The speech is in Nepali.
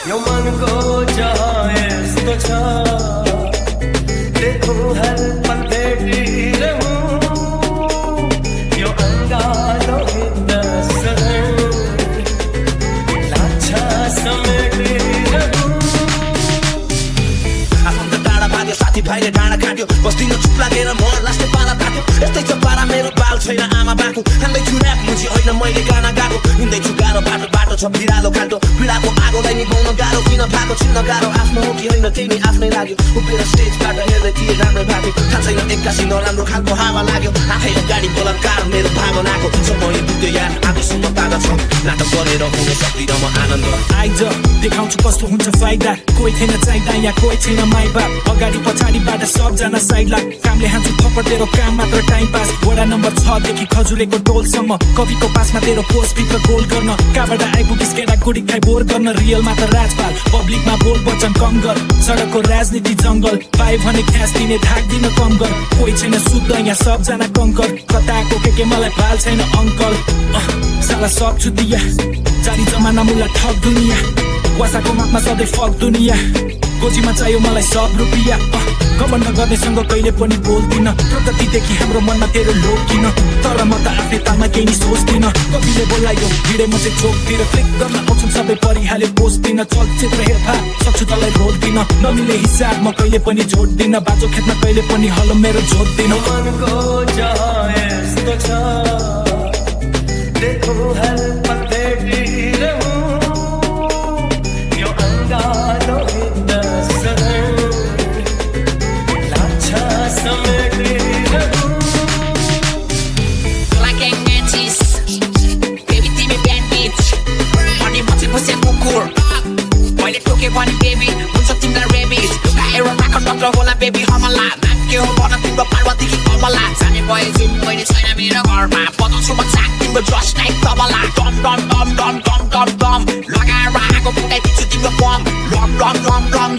यो मनको जहाँ यस्तो छ देखौँ हर पल भेटिरहूँ यो अङ्गालो हिँड्दा सधैँ लाग्छ समेटिरहूँ आफन्त टाढा भाग्यो साथीभाइले डाँडा काट्यो बस्दिन चुप लागेर म लास्टै पाला ताक्यो यस्तै छ पारा मेरो बाल छैन आमा बाको हान्दैछु ऱ्याप मुजी होइन मैले गाना गाएको हिँड्दैछु गाह्रो बाटो बाटो छ बिरालो खाल्टो पीडाको आगोलाई निभाउन गाह्रो किन भएको छिन्न गाह्रो आफ्नो हो कि होइन त्यही नि आफ्नै लाग्यो उभिएर स्टेजबाट हेर्दै थिएँ राम्रै भएको थाहा छैन एक्कासी नराम्रो खालको हावा लाग्यो आफै अगाडि बलात्कार मेरो भावनाको समय बित्यो यार आजसम्म ताजा छ नाटक गरेर हुन सक्दिनँ म आनन्द आइज देखाउँछु कस्तो हुन्छ फाइदा कोही थिएन चाहिँदा या कोही छैन माइ बाप अगाडि पछाडिबाट सबजना साइड लाग कामले हान्छु थप्पड तेरो काम मात्र टाइम पास वडा नम्बर 6 देखि खजुरेको टोलसम्म कविको पासमा तेरो पोस्टभित्र गोल गर्न कहाँबाट आइपुगिस् केटा गुडी खाइ बोर गर्न रियलमा त राजपाल पब्लिकमा बोल वचन कम गर सडकको राजनीति जङ्गल पायो भने ख्यास दिने धाक दिन कम गर कोही छैन शुद्ध यहाँ सबजना कङ्कर कताको के मलाई भाल छैन अङ्कल साला सक्छु दिया जारी जमाना मुला ठग दुनियाँ वासाको मापमा सधैँ फक दुनियाँ गोजीमा चाहियो मलाई सब रुपियाँ घमण्ड गर्नेसँग कहिले पनि बोल्दिन प्रगतिदेखि हाम्रो मनमा तेरो लोभ किन तर म त आफ्नै तालमा केही नि सोच्दिन कविले बोलायो भिडे म चाहिँ चोकतिर क्लिक गर्न आउँछन् सबै परिहाल्यो पोस्दिन चलचित्र हेर्फा सक्छु तँलाई रोक्दिन नमिले हिसाब म कहिले पनि जोड्दिन बाजो खेतमा कहिले पनि हलो मेरो जोड्दिन मनको जहाँ यस्तो छ देखौँ हर पल भेटिरहूँ यो अङ्गालो हिँड्दा सधैँ लाग्छ समेटिरहूँ Like a mantis, baby, give me bad bitch. Money, multi कुकुर मैले टोके भने बेबी हुन्छ तिमीलाई रेबिट आएर राख डक्टर होला बेबी हमला नाम के हो भन तिम्रो पार्वतीकी कमला जाने भए जुन मैले छैन मेरो घरमा बताउँछु म चाक तिम्रो जस्ट लाइक तबला डम डम डम डम डम डम डम लगाएर आगो फुटाइदिन्छु तिम्रो बम रम रम रम रम